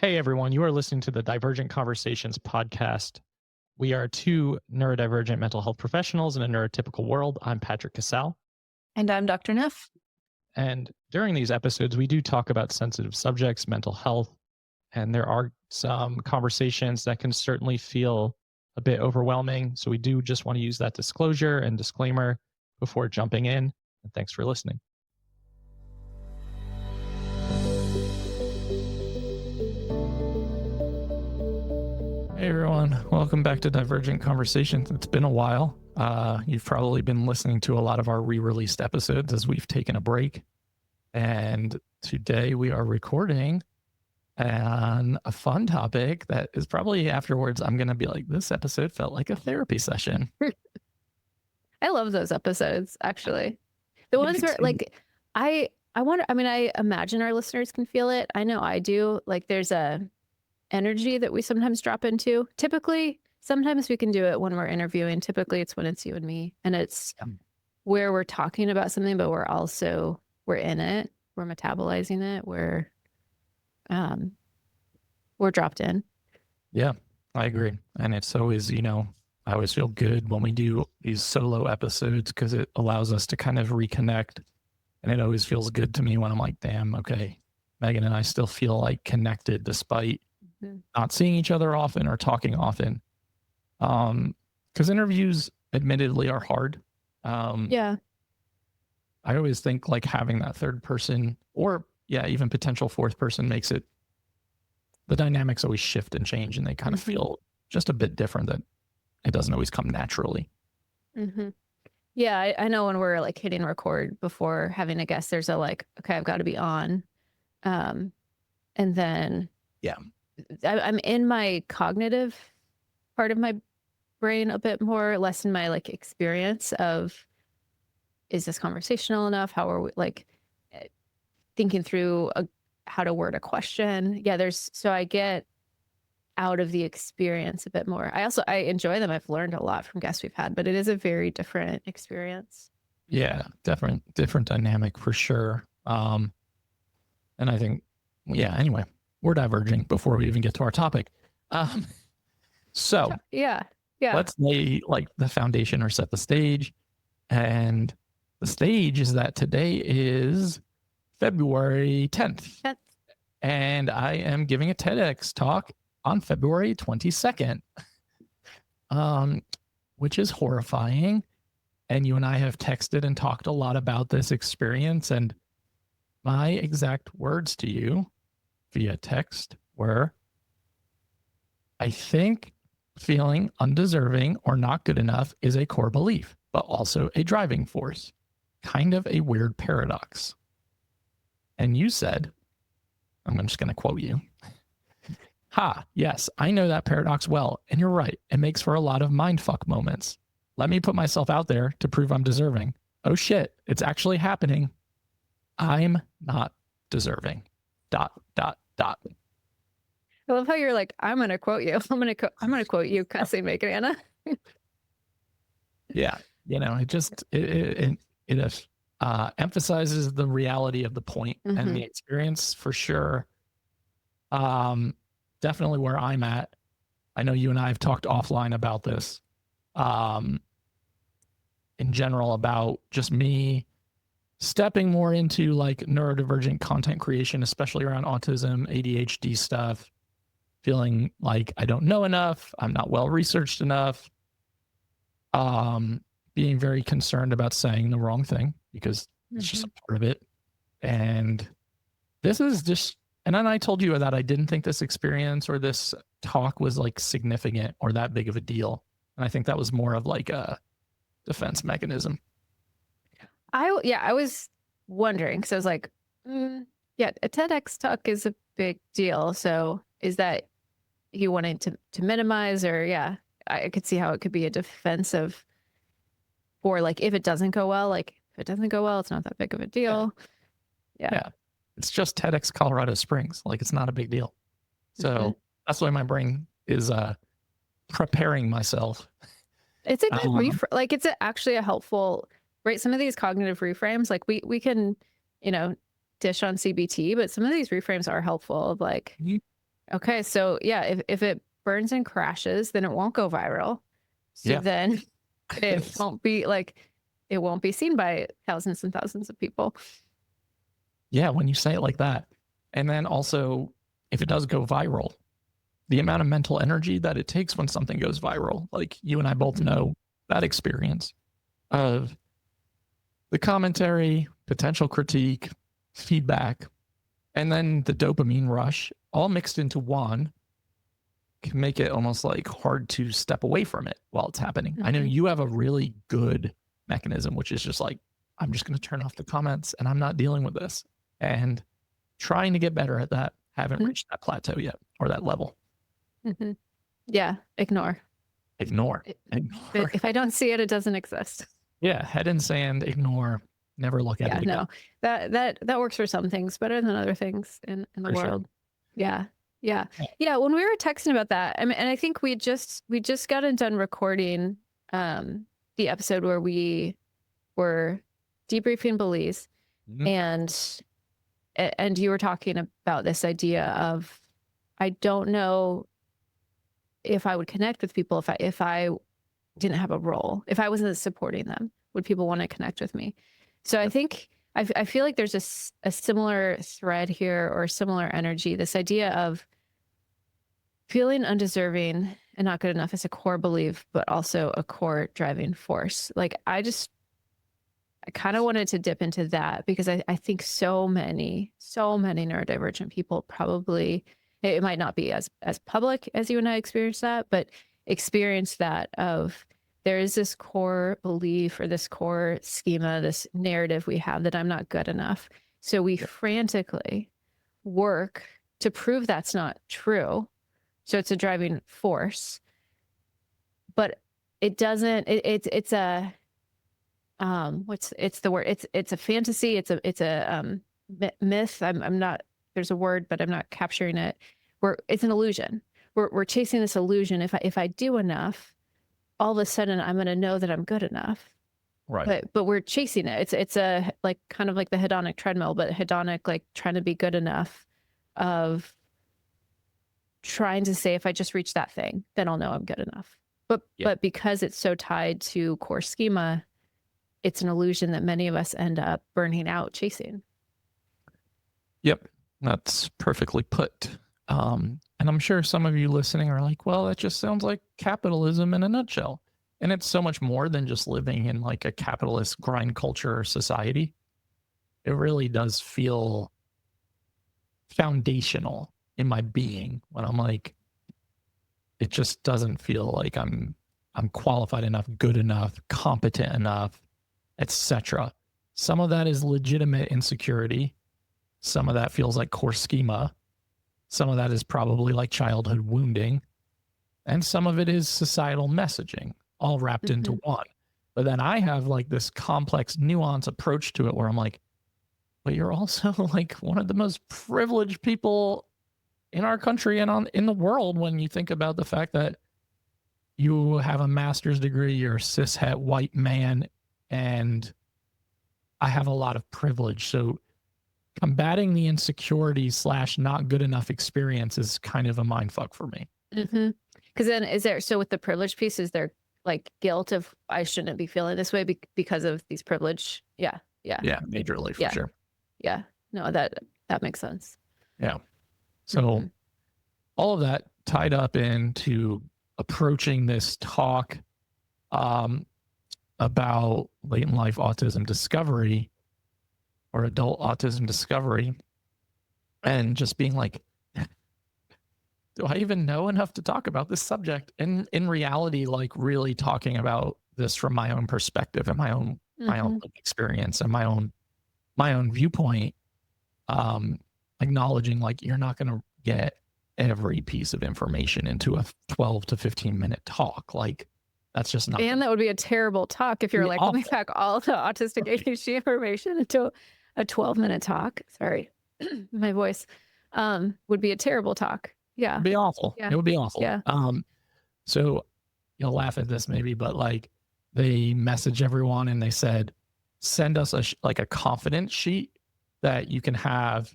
Hey everyone, you are listening to the Divergent Conversations podcast. We are two neurodivergent mental health professionals in a neurotypical world. I'm Patrick Casale. And I'm Dr. Neff. And during these episodes, we do talk about sensitive subjects, mental health, and there are some conversations that can certainly feel a bit overwhelming. So we do just want to use that disclosure and disclaimer before jumping in. And thanks for listening. Hey everyone, welcome back to Divergent Conversations. It's been a while. You've probably been listening to a lot of our re-released episodes as we've taken a break. And today we are recording on a fun topic that is probably afterwards I'm going to be like, this episode felt like a therapy session. I love those episodes, actually. The ones where like, I wonder, I mean, I imagine our listeners can feel it. I know I do. Like there's a energy that we sometimes drop into. Typically, sometimes we can do it when we're interviewing. Typically it's when it's you and me, and it's where we're talking about something, but we're in it, we're metabolizing it, we're dropped in. Yeah, I agree. And it's always, I always feel good when we do these solo episodes because it allows us to kind of reconnect. And it always feels good to me when I'm like, damn, okay, Megan and I still feel like connected despite not seeing each other often or talking often. Because interviews admittedly are hard. Yeah. I always think like having that third person or even potential fourth person makes it, the dynamics always shift and change, and they kind of feel just a bit different, that it doesn't always come naturally. Yeah, I know when we're like hitting record before having a guest, there's a like, okay, I've got to be on. And then I'm in my cognitive part of my brain a bit more, less in my like experience of, is this conversational enough? How are we like thinking through how to word a question? Yeah, so I get out of the experience a bit more. I enjoy them. I've learned a lot from guests we've had, but it is a very different experience. Yeah, different dynamic for sure. And I think, anyway, we're diverging before we even get to our topic. So let's lay like the foundation or set the stage. And the stage is that today is February 10th. And I am giving a TEDx talk on February 22nd, which is horrifying. And you and I have texted and talked a lot about this experience. And my exact words to you via text were, I think feeling undeserving or not good enough is a core belief, but also a driving force. Kind of a weird paradox. And you said, I'm just going to quote you. Yes, I know that paradox well, and you're right. It makes for a lot of mindfuck moments. Let me put myself out there to prove I'm deserving. Oh shit, it's actually happening. I'm not deserving. ... I love how you're like, I'm going to quote you. I'm going to quote you, cussing, make it, Anna. Yeah. It emphasizes the reality of the point and the experience for sure. Definitely where I'm at. I know you and I have talked offline about this. In general, about just me stepping more into like neurodivergent content creation, especially around autism, ADHD stuff, feeling like I don't know enough. I'm not well researched enough. Being very concerned about saying the wrong thing because it's just a part of it. And this is just, and then I told you that I didn't think this experience or this talk was like significant or that big of a deal. And I think that was more of like a defense mechanism. I was wondering, because I was like, a TEDx talk is a big deal. So is that you wanting to minimize, or I could see how it could be a defensive, or like if it doesn't go well, it's not that big of a deal. Yeah. It's just TEDx Colorado Springs. Like it's not a big deal. So that's why my brain is preparing myself. It's a good like it's actually a helpful, right? Some of these cognitive reframes, like we can, dish on CBT, but some of these reframes are helpful of like, Okay. So yeah, if it burns and crashes, then it won't go viral. So Yeah. then it won't be like, it won't be seen by thousands and thousands of people. Yeah, when you say it like that. And then also, if it does go viral, the amount of mental energy that it takes when something goes viral, like you and I both know that experience of the commentary, potential critique, feedback, and then the dopamine rush all mixed into one can make it almost like hard to step away from it while it's happening. I know you have a really good mechanism, which is just like, I'm just going to turn off the comments and I'm not dealing with this. And trying to get better at that. Haven't reached that plateau yet or that level. Yeah. Ignore. If I don't see it, it doesn't exist. Yeah. Head in sand, ignore, never look at it again. No, that works for some things better than other things in the world. Sure. Yeah. When we were texting about that, I mean, and I think we just got done recording the episode where we were debriefing Belize, and you were talking about this idea of, I don't know if I would connect with people if I didn't have a role, if I wasn't supporting them, would people want to connect with me? So I think I feel like there's a similar thread here, or a similar energy. This idea of feeling undeserving and not good enough is a core belief, but also a core driving force. Like I kind of wanted to dip into that, because I think so many neurodivergent people probably, it might not be as public as you and I experienced that, but experience that of, there is this core belief or this core schema, this narrative we have that I'm not good enough. So we frantically work to prove that's not true. So it's a driving force, but it doesn't, it's a, it's the word, it's a fantasy. It's a myth. I'm not, there's a word, but I'm not capturing it. It's an illusion. We're chasing this illusion. If I do enough, all of a sudden I'm going to know that I'm good enough. Right. But we're chasing it. It's a, like, kind of like the hedonic treadmill, but hedonic, like trying to be good enough, of trying to say, if I just reach that thing, then I'll know I'm good enough. But because it's so tied to core schema, it's an illusion that many of us end up burning out chasing. Yep. That's perfectly put. And I'm sure some of you listening are like, well, that just sounds like capitalism in a nutshell. And it's so much more than just living in like a capitalist grind culture society. It really does feel foundational in my being when I'm like, it just doesn't feel like I'm qualified enough, good enough, competent enough, etc. Some of that is legitimate insecurity. Some of that feels like core schema. Some of that is probably like childhood wounding. And some of it is societal messaging, all wrapped into one. But then I have like this complex nuance approach to it where I'm like, but you're also like one of the most privileged people in our country and in the world, when you think about the fact that you have a master's degree, you're a cishet white man, and I have a lot of privilege. So combating the insecurity / not good enough experience is kind of a mindfuck for me. Because then so with the privilege piece, is there like guilt of, I shouldn't be feeling this way because of these privilege? Yeah. Majorly, for sure. Yeah. No, that makes sense. Yeah. So all of that tied up into approaching this talk about late in life autism discovery, or adult autism discovery, and just being like, do I even know enough to talk about this subject? And in reality, like really talking about this from my own perspective and my own experience and my own viewpoint, acknowledging like you're not going to get every piece of information into a 12 to 15 minute talk. Like that's just not. And that would be a terrible talk if you're like, let me pack all the autistic ADHD information into a 12-minute talk. Sorry, my voice would be a terrible talk. Yeah. It'd be awful. Yeah. It would be awful. Yeah. So you'll laugh at this maybe, but like they message everyone and they said, send us a confidence sheet that you can have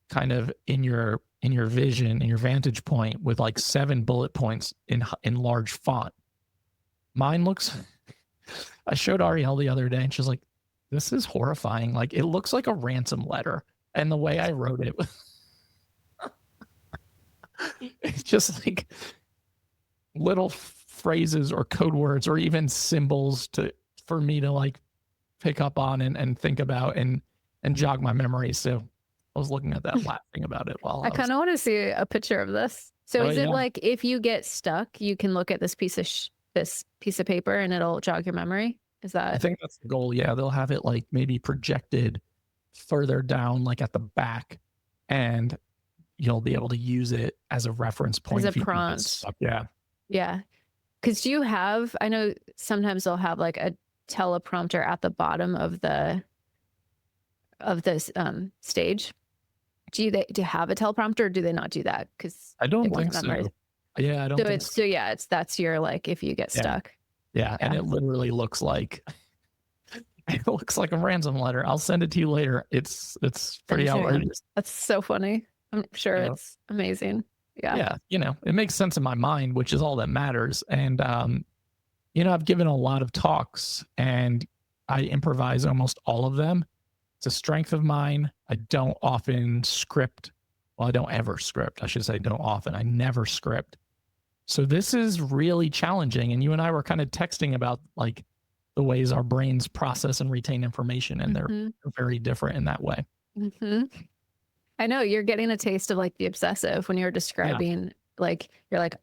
kind of in your in your vision, in your vantage point with like 7 bullet points in large font. Mine looks, I showed Ariel the other day and she's like, this is horrifying. Like it looks like a ransom letter. And the way I wrote it, it's just like little phrases or code words or even symbols for me to like pick up on and think about and jog my memory. So I was looking at that, laughing about it while I kind of want to see a picture of this. So is it like if you get stuck, you can look at this piece of paper and it'll jog your memory? Is that? I think that's the goal. Yeah, they'll have it like maybe projected further down, like at the back, and you'll be able to use it as a reference point. As a prompt. Yeah. Yeah. Because do you have, I know sometimes they'll have like a teleprompter at the bottom of this stage. Do you have a teleprompter or do they not do that? Because I don't think so. Yeah, I don't think so. So yeah, that's your like if you get stuck. Yeah, and it literally looks like a ransom letter. I'll send it to you later. It's pretty outrageous. That's so funny. I'm sure it's amazing. Yeah. Yeah, it makes sense in my mind, which is all that matters. And I've given a lot of talks and I improvise almost all of them. It's a strength of mine. I don't often script. Well, I don't ever script. I should say don't often. I never script. So this is really challenging. And you and I were kind of texting about like the ways our brains process and retain information, and they're very different in that way. I know you're getting a taste of like the obsessive when you're describing, like, you're like,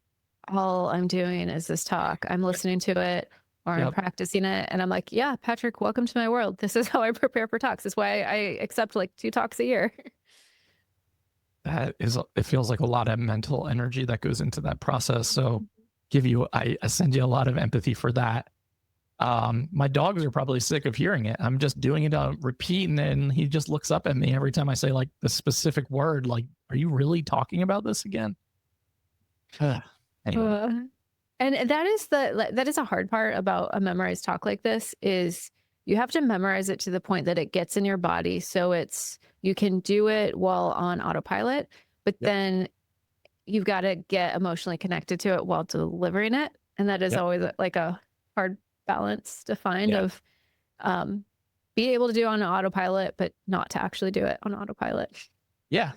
all I'm doing is this talk. I'm listening to it or I'm practicing it. And I'm like, yeah, Patrick, welcome to my world. This is how I prepare for talks. That's why I accept like 2 talks a year. It feels like a lot of mental energy that goes into that process. So I send you a lot of empathy for that. My dogs are probably sick of hearing it. I'm just doing it on repeat, and then he just looks up at me every time I say like the specific word, like, are you really talking about this again? Anyway. And that is a hard part about a memorized talk like this is you have to memorize it to the point that it gets in your body. So you can do it while on autopilot, but then you've got to get emotionally connected to it while delivering it. And that is always like a hard balance to find of be able to do it on autopilot, but not to actually do it on autopilot. Yeah.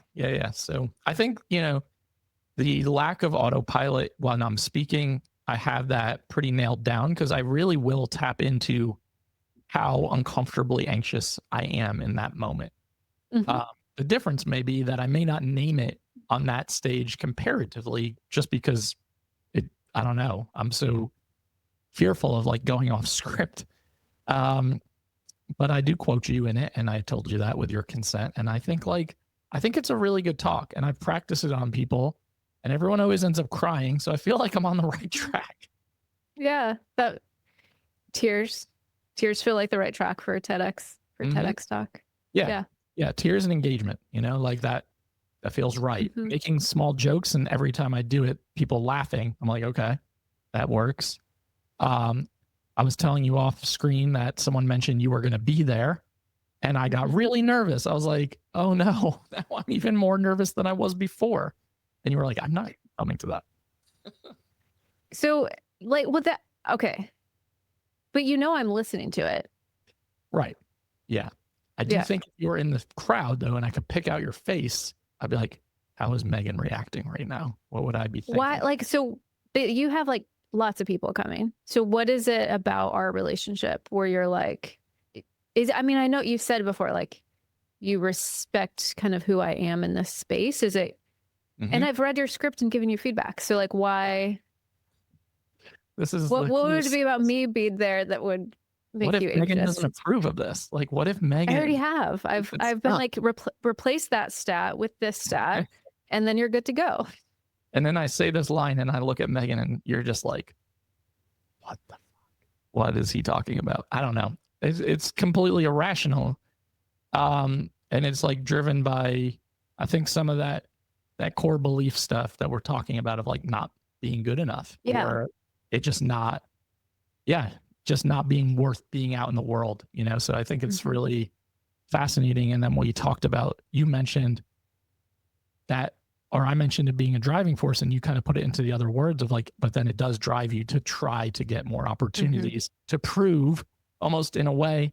So I think, the lack of autopilot when I'm speaking, I have that pretty nailed down because I really will tap into how uncomfortably anxious I am in that moment. The difference may be that I may not name it on that stage comparatively just because I don't know. I'm so fearful of like going off script. But I do quote you in it, and I told you that with your consent. And I think it's a really good talk, and I've practiced it on people, and everyone always ends up crying. So I feel like I'm on the right track. Yeah, that tears feel like the right track for a TEDx TEDx talk. Yeah, tears and engagement. Like that feels right. Making small jokes, and every time I do it, people laughing. I'm like, okay, that works. I was telling you off screen that someone mentioned you were going to be there, and I got really nervous. I was like, oh no, now I'm even more nervous than I was before. And you were like, I'm not coming to that. So like with that, okay. But I'm listening to it. Right. Yeah. I do think if you were in the crowd though, and I could pick out your face, I'd be like, how is Megan reacting right now? What would I be thinking? Why? Like, so you have like lots of people coming. So what is it about our relationship where you're like, I know you've said before, like you respect kind of who I am in this space. Is it, and I've read your script and given you feedback. So like, why, what would it be about me being there that would make you anxious? Megan doesn't approve of this? Like, what if Megan? I already have. I've been like, replace that stat with this stat, and then you're good to go. And then I say this line, and I look at Megan, and you're just like, what the fuck? What is he talking about? I don't know. It's completely irrational. And it's like driven by, I think, some of that core belief stuff that we're talking about of like not being good enough. Yeah. Or it just not being worth being out in the world, So I think it's really fascinating. And then what you talked about, you mentioned that or I mentioned it being a driving force, and you kind of put it into the other words of like, but then it does drive you to try to get more opportunities to prove almost in a way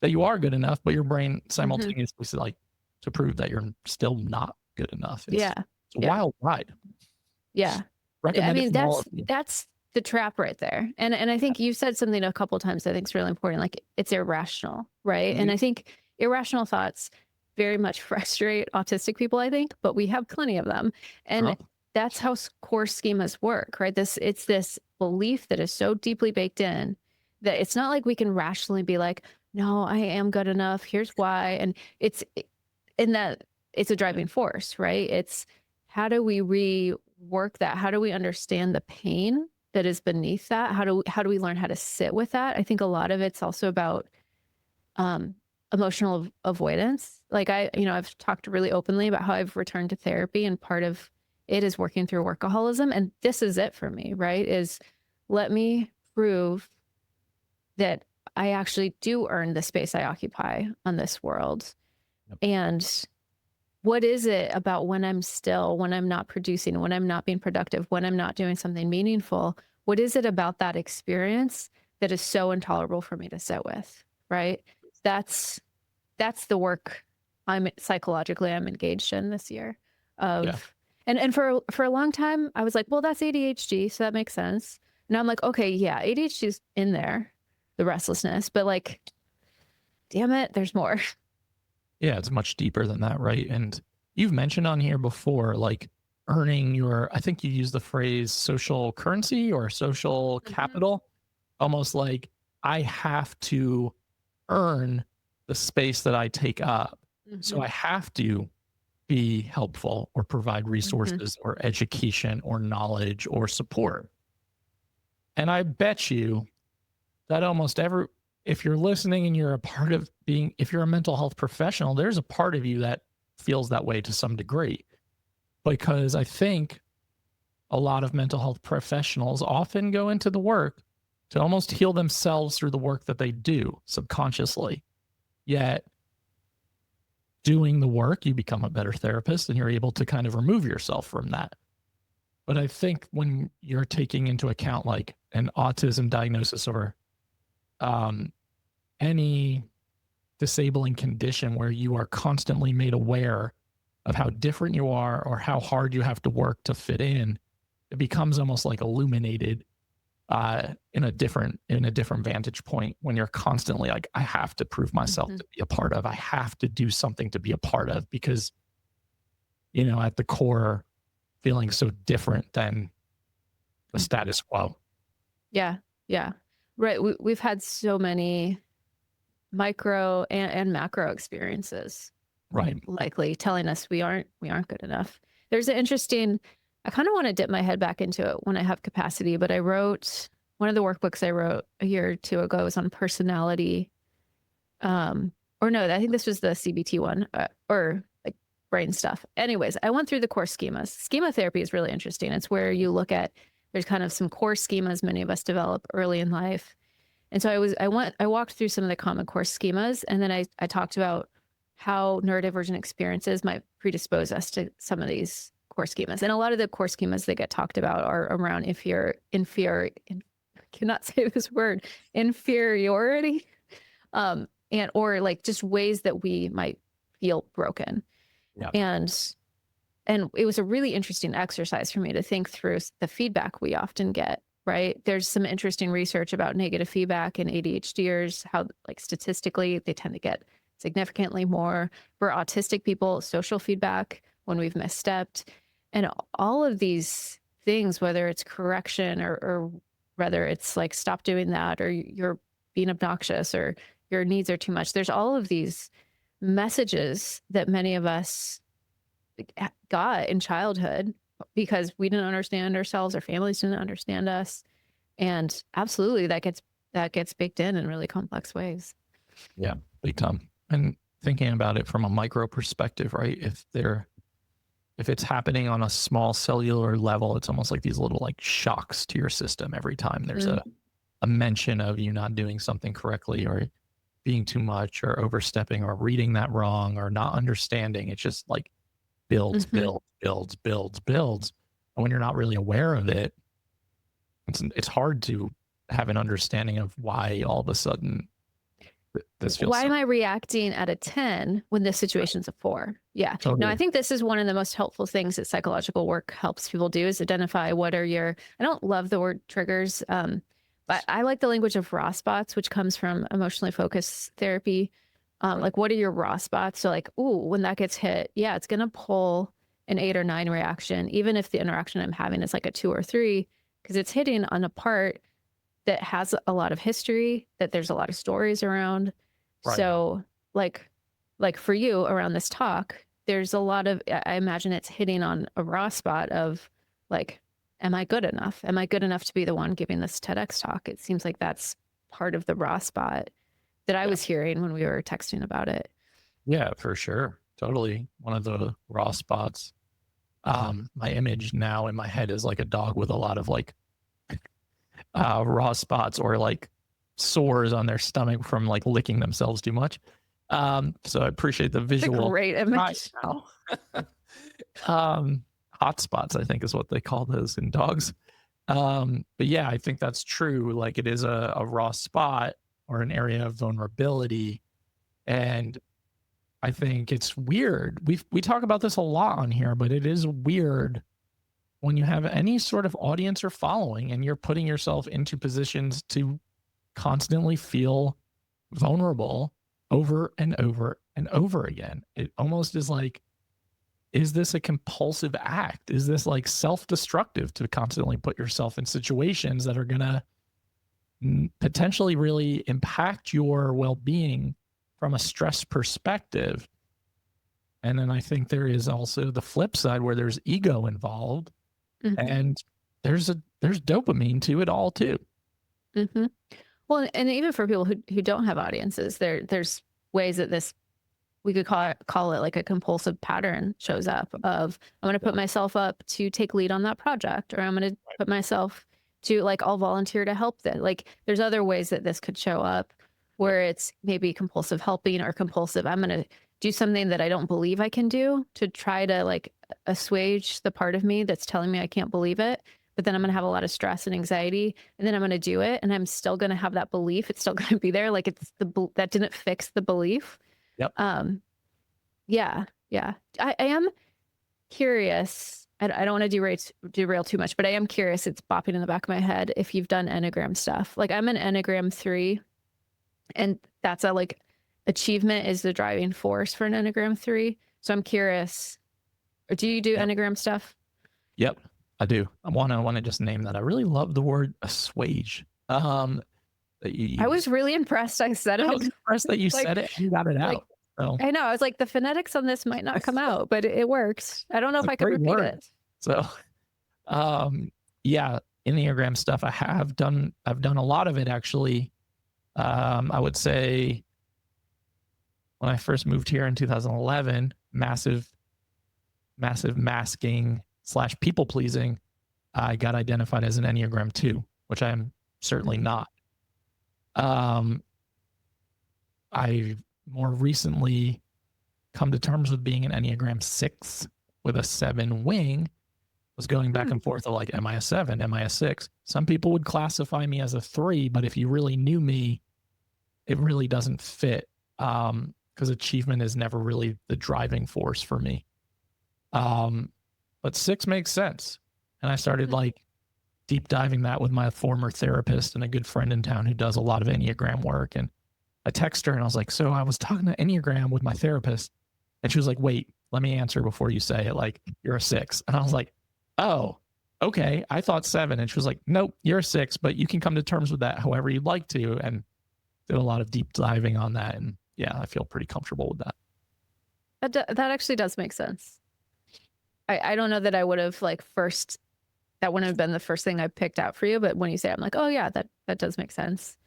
that you are good enough, but your brain simultaneously is like to prove that you're still not good enough. It's a wild ride. Yeah. Recommend I mean, it from all of you. that's the trap right there. And I think you said something a couple of times I think is really important. Like it's irrational, right? And I think irrational thoughts very much frustrate autistic people, I think, but we have plenty of them. And that's how core schemas work, right? It's this belief that is so deeply baked in that it's not like we can rationally be like, no, I am good enough. Here's why. And it's a driving force, right? It's how do we rework that? How do we understand the pain that is beneath that? How do we learn how to sit with that? I think a lot of it's also about emotional avoidance. Like I've talked really openly about how I've returned to therapy, and part of it is working through workaholism. And this is it for me, right? Is let me prove that I actually do earn the space I occupy on this world. Yep. And what is it about when I'm still, when I'm not producing, when I'm not being productive, when I'm not doing something meaningful? What is it about that experience that is so intolerable for me to sit with, right? That's the work I'm engaged in this year. And for a long time, I was like, well, that's ADHD, so that makes sense. Now I'm like, okay, yeah, ADHD is in there, the restlessness, but like, damn it, there's more. Yeah, it's much deeper than that, right? And you've mentioned on here before, like earning your, I think you used the phrase social currency or social capital, almost like I have to earn the space that I take up. So I have to be helpful or provide resources or education or knowledge or support. And I bet you that almost if you're listening and you're a part of if you're a mental health professional, there's a part of you that feels that way to some degree. Because I think a lot of mental health professionals often go into the work to almost heal themselves through the work that they do subconsciously. Yet doing the work, you become a better therapist and you're able to kind of remove yourself from that. But I think when you're taking into account like an autism diagnosis or any disabling condition where you are constantly made aware of how different you are or how hard you have to work to fit in, it becomes almost like illuminated in a different vantage point when you're constantly like, I have to prove myself to be a part of, I have to do something to be a part of, because, at the core feeling so different than the status quo. Yeah. Yeah. Right. We've had so many micro and macro experiences, right? Likely telling us we aren't good enough. There's an interesting, I kind of want to dip my head back into it when I have capacity, but I wrote one of the workbooks I wrote a year or two ago was on personality. Or no, I think this was the CBT one, or like brain stuff. Anyways, I went through the core schemas. Schema therapy is really interesting. It's where you look at, there's kind of some core schemas many of us develop early in life. And so I walked through some of the common core schemas, and then I talked about how neurodivergent experiences might predispose us to some of these core schemas. And a lot of the core schemas that get talked about are around cannot say this word, inferiority, or like just ways that we might feel broken. Yeah. And it was a really interesting exercise for me to think through the feedback we often get, right? There's some interesting research about negative feedback in ADHDers, how like statistically they tend to get significantly more. For autistic people, social feedback when we've misstepped, and all of these things, whether it's correction or whether it's like, stop doing that, or you're being obnoxious, or your needs are too much. There's all of these messages that many of us got in childhood because we didn't understand ourselves, our families didn't understand us. And absolutely that gets baked in really complex ways. Yeah, big time. And thinking about it from a micro perspective, right? If it's happening on a small cellular level, it's almost like these little like shocks to your system every time there's a mention of you not doing something correctly, or being too much, or overstepping, or reading that wrong, or not understanding. It's just like builds, Mhm. builds. And when you're not really aware of it, it's hard to have an understanding of why all of a sudden this feels Why so am I reacting at a 10 when this situation's a 4? Yeah. No, I totally. think this is one of the most helpful things that psychological work helps people do is identify what are your, I don't love the word triggers, but I like the language of raw spots, which comes from emotionally focused therapy. Like, what are your raw spots? So, like, ooh, when that gets hit, yeah, it's going to pull an 8 or 9 reaction, even if the interaction I'm having is like a 2 or 3, because it's hitting on a part that has a lot of history, that there's a lot of stories around. Right. So, like for you around this talk, there's a lot of, I imagine it's hitting on a raw spot of like, am I good enough? Am I good enough to be the one giving this TEDx talk? It seems like that's part of the raw spot that I Yeah. was hearing when we were texting about it. Yeah, for sure. Totally. One of the raw spots. My image now in my head is like a dog with a lot of like raw spots or like sores on their stomach from like licking themselves too much. So I appreciate the It's a visual great right image. now. Hot spots, I think is what they call those in dogs. But yeah, I think that's true. Like it is a raw spot or an area of vulnerability. And I think it's weird. We talk about this a lot on here, but it is weird when you have any sort of audience or following and you're putting yourself into positions to constantly feel vulnerable over and over and over again. It almost is like, is this a compulsive act? Is this like self-destructive to constantly put yourself in situations that are going to potentially really impact your well-being from a stress perspective? And then I think there is also the flip side where there's ego involved. Mhm. And there's dopamine to it all too. Mm-hmm. Well, and even for people who don't have audiences, there's ways that this, we could call it like a compulsive pattern shows up of I'm going to put myself up to take lead on that project, or I'm going to put myself to like I'll volunteer to help them. Like there's other ways that this could show up where it's maybe compulsive helping or compulsive. I'm going to do something that I don't believe I can do to try to like assuage the part of me that's telling me I can't believe it. But then I'm going to have a lot of stress and anxiety, and then I'm going to do it, and I'm still going to have that belief. It's still going to be there. Like it's that didn't fix the belief. Yep. Yeah. I am curious. I don't want to derail too much, but I am curious. It's bopping in the back of my head if you've done Enneagram stuff. Like I'm an Enneagram 3, and that's a like achievement is the driving force for an Enneagram 3. So I'm curious. Or do you do Enneagram stuff? Yep, I do. I want to just name that. I really love the word assuage. That I was really impressed. I said it. I was impressed that you Like- said it and you got it like, out. So I know. I was like, the phonetics on this might not come out, but it works. I don't know if I could great repeat word. it. So yeah, Enneagram stuff I have done. I've done a lot of it actually. I would say when I first moved here in 2011, massive masking / people pleasing, I got identified as an Enneagram 2, which I am certainly not. I more recently come to terms with being an Enneagram 6 with a 7 wing. Was going back and forth of like, am I a 7? Am I a 6? Some people would classify me as a 3, but if you really knew me, it really doesn't fit. Because achievement is never really the driving force for me. But 6 makes sense. And I started like deep diving that with my former therapist and a good friend in town who does a lot of Enneagram work. And I texted her and I was like, so I was talking to Enneagram with my therapist, and she was like, wait, let me answer before you say it. Like, you're a 6. And I was like, oh, okay. I thought 7. And she was like, nope, you're a 6, but you can come to terms with that however you'd like to. And did a lot of deep diving on that. And yeah, I feel pretty comfortable with that. That actually does make sense. I don't know that I would have like that wouldn't have been the first thing I picked out for you, but when you say it, I'm like, oh yeah, that does make sense.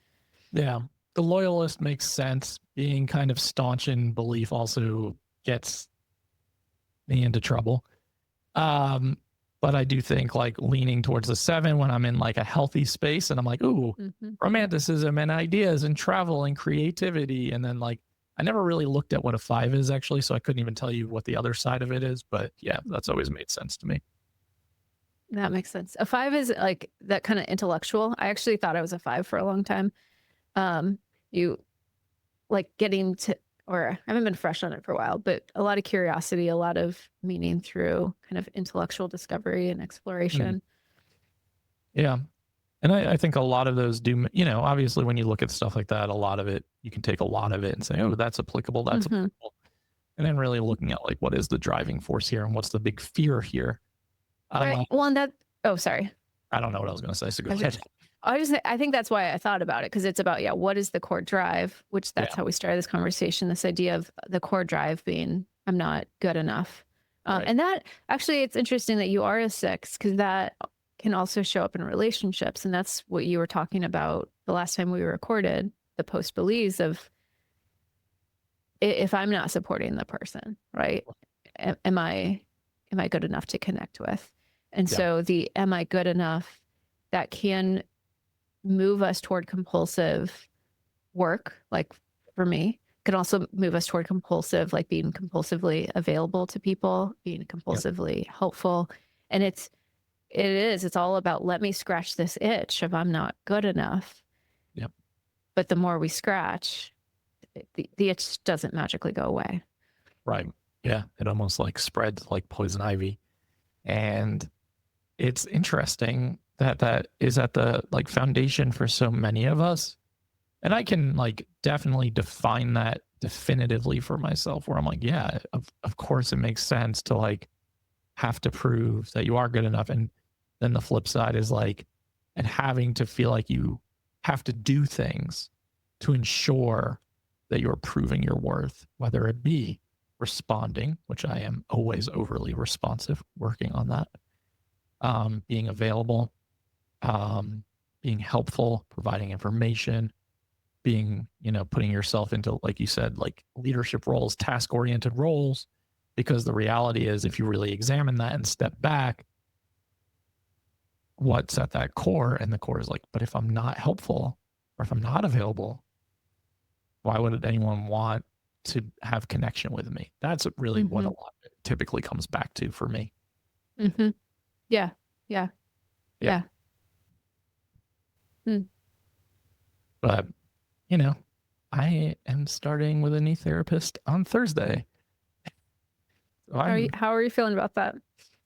Yeah. The loyalist makes sense. Being kind of staunch in belief also gets me into trouble. But I do think like leaning towards the 7 when I'm in like a healthy space and I'm like, ooh, romanticism and ideas and travel and creativity. And then like I never really looked at what a 5 is actually, so I couldn't even tell you what the other side of it is. But yeah, that's always made sense to me. That makes sense. A 5 is like that kind of intellectual. I actually thought I was a 5 for a long time. You like getting to, or I haven't been fresh on it for a while, but a lot of curiosity, a lot of meaning through kind of intellectual discovery and exploration. Yeah. And I think a lot of those do, obviously when you look at stuff like that, a lot of it, you can take a lot of it and say, oh, that's applicable. That's applicable. And then really looking at like, what is the driving force here and what's the big fear here? Right. Well, and that, oh, sorry. I don't know what I was going to say. So go ahead. I think that's why I thought about it, because it's about, what is the core drive, which that's how we started this conversation, this idea of the core drive being, I'm not good enough. Right. And that actually, it's interesting that you are a 6, because that can also show up in relationships. And that's what you were talking about the last time we recorded, the post-beliefs of if I'm not supporting the person, right? Am I good enough to connect with? And so the am I good enough, that can move us toward compulsive work, like for me, could also move us toward compulsive, like being compulsively available to people, being compulsively helpful. And it's all about, let me scratch this itch of I'm not good enough. Yep. But the more we scratch, the itch doesn't magically go away. Right. Yeah. It almost like spreads like poison ivy. And it's interesting that is at the like foundation for so many of us. And I can like definitely define that definitively for myself, where I'm like, yeah, of course it makes sense to like have to prove that you are good enough. And then the flip side is like, and having to feel like you have to do things to ensure that you're proving your worth, whether it be responding, which I am always overly responsive, working on that, being available, being helpful, providing information, being, putting yourself into, like you said, like leadership roles, task-oriented roles, because the reality is, if you really examine that and step back, what's at that core, and the core is like, but if I'm not helpful or if I'm not available, why would anyone want to have connection with me? That's really what a lot of it typically comes back to for me. Yeah. But, I am starting with a new therapist on Thursday. So how are you feeling about that?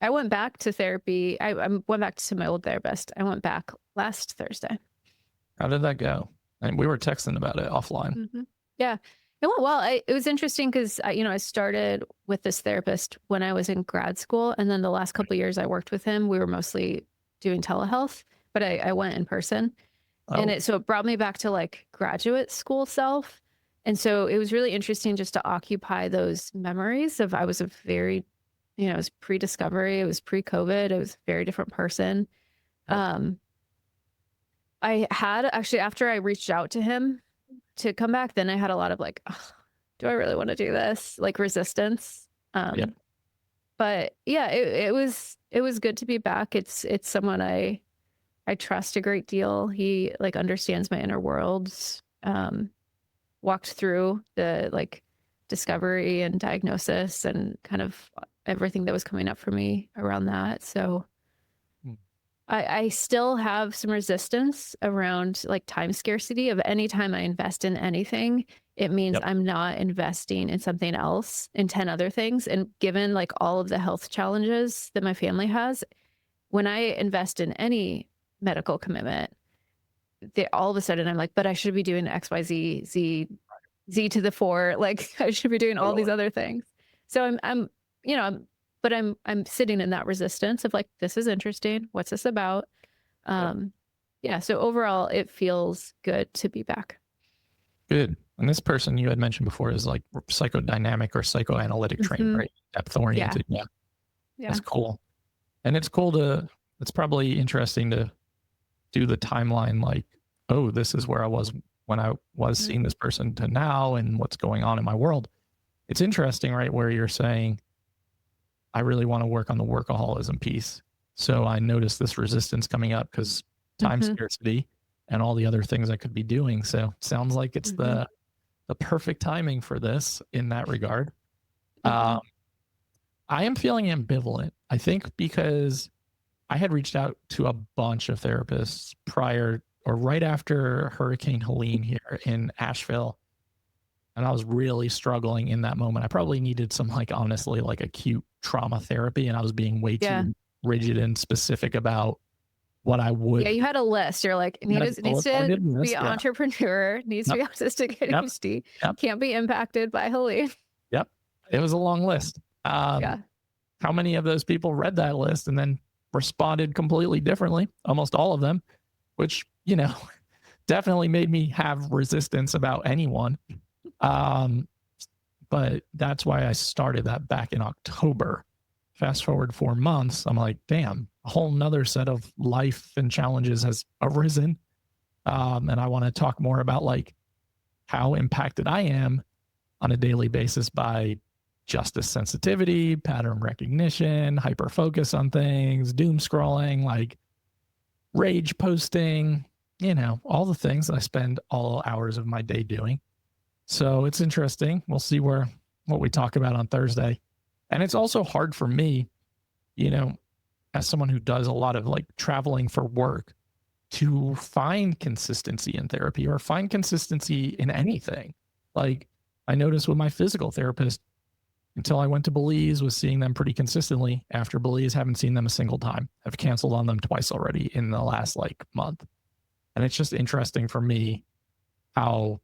I went back to therapy. I went back to my old therapist. I went back last Thursday. How did that go? And we were texting about it offline. Yeah, it went well. It was interesting because I started with this therapist when I was in grad school, and then the last couple of years I worked with him, we were mostly doing telehealth, but I went in person. And so it brought me back to like graduate school self. And so it was really interesting just to occupy those memories of, I was a very, it was pre-discovery, it was pre-COVID, it was a very different person. I had actually, after I reached out to him to come back, then I had a lot of like, oh, do I really want to do this? Like resistance. But yeah, it was good to be back. It's someone I trust a great deal. He like understands my inner worlds, walked through the like discovery and diagnosis and kind of everything that was coming up for me around that. So I still have some resistance around like time scarcity of any time I invest in anything, it means I'm not investing in something else, in 10 other things. And given like all of the health challenges that my family has, when I invest in any medical commitment, all of a sudden I'm like, but I should be doing X, Y, Z to the 4. Like I should be doing all these other things. So I'm sitting in that resistance of like, this is interesting. What's this about? Yeah. So overall, it feels good to be back. Good. And this person you had mentioned before is like psychodynamic or psychoanalytic trained, right? Depth oriented. Yeah. That's cool. And it's probably interesting to do the timeline, like, oh, this is where I was when I was seeing this person to now and what's going on in my world. It's interesting, right? Where you're saying, I really want to work on the workaholism piece. So I noticed this resistance coming up because time scarcity and all the other things I could be doing. So it sounds like it's the the perfect timing for this in that regard. Mhm. I am feeling ambivalent. I think because I had reached out to a bunch of therapists prior or right after Hurricane Helene here in Asheville. And I was really struggling in that moment. I probably needed some, like, honestly, like acute trauma therapy. And I was being way Yeah. too rigid and specific about what I Yeah, would. you had a list. You're like, needs to be an entrepreneur, needs to Yep. be autistic, Yep. ADHD, Yep. can't be impacted by Helene. Yep. It was a long list. Yeah. How many of those people read that list and then responded completely differently? Almost all of them, which, you know, definitely made me have resistance about anyone. But that's why I started that back in October. Fast forward 4 months, I'm like, damn, a whole nother set of life and challenges has arisen. And I want to talk more about like how impacted I am on a daily basis by justice sensitivity, pattern recognition, hyper focus on things, doom scrolling, like rage posting, you know, all the things that I spend all hours of my day doing. So it's interesting. We'll see what we talk about on Thursday. And it's also hard for me, you know, as someone who does a lot of like traveling for work, to find consistency in therapy or find consistency in anything. Like I noticed with my physical therapist, until I went to Belize, was seeing them pretty consistently. After Belize, haven't seen them a single time. I've canceled on them twice already in the last like month. And it's just interesting for me how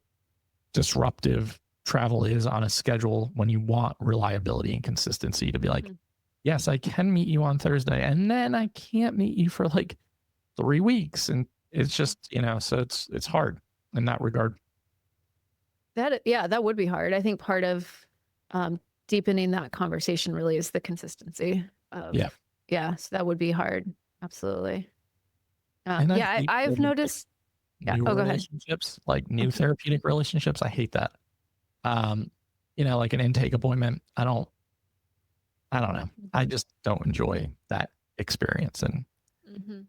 disruptive travel is on a schedule when you want reliability and consistency to be like, yes, I can meet you on Thursday, and then I can't meet you for like 3 weeks. And it's just, you know, so it's hard in that regard. That would be hard. I think part of deepening that conversation really is the consistency of, so that would be hard. Absolutely. I've noticed. New relationships, like new therapeutic relationships. I hate that. You know, like an intake appointment. I don't know. I just don't enjoy that experience and